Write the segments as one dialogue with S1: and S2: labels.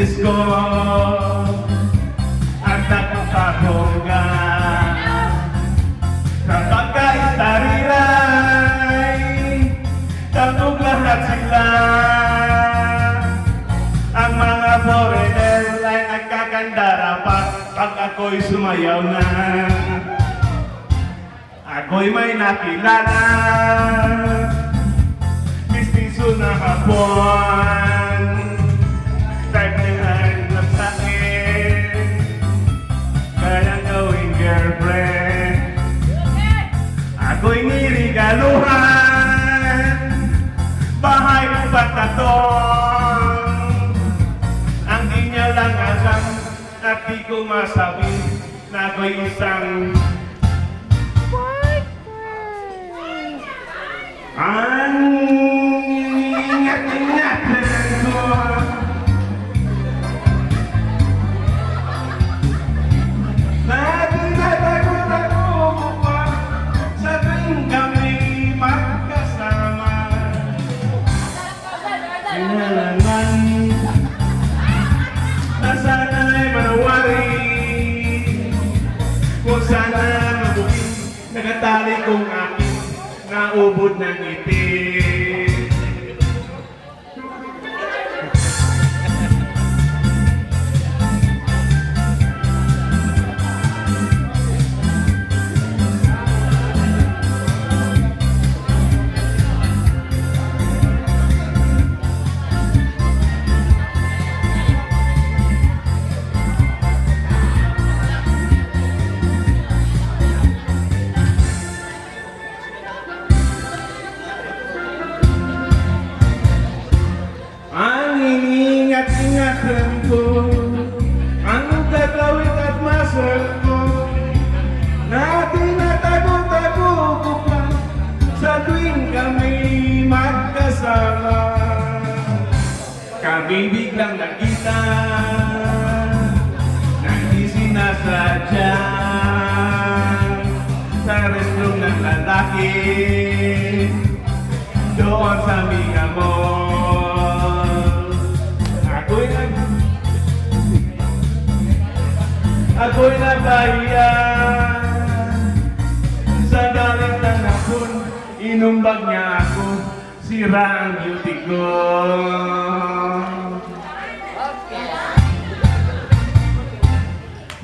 S1: Diyos ko at nakapaghoga kapag kaistariray tanong lahat sila ang mga foreigner ay nagkakandara pag ako'y sumayaw na ako'y may nakilala mistiso na hapon type na lang sa akin kaya gawing girlfriend ako'y nirigaluhan bahay upat na to ang di niya lang alam at di ko masabi na ako'y isang ang ingat-ingatan ko natatakot ako pa sa tuwing kami magkasama kailangan na sana'y manawari kung sana mabuking nagatali kong aking naubod ng itim ingatan ko ang gagawin at masal ko na tinatago-tago ko pa sa tuwing kami magkasama kami biglang nakita na hindi sinasadya sa restroom ng lalaki doon sa Mega Mall ako'y nabahiya sa galit ng hapon inumbag niya ako sira ang beauty ko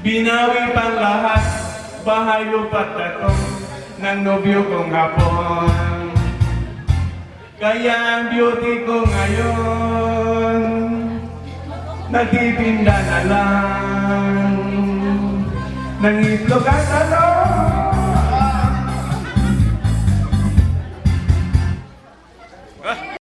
S1: binawi pang lahat bahay lupat na to ng nobyo kong hapon kaya ang beauty ko ngayon nagtitinda na lang ng itlog at ano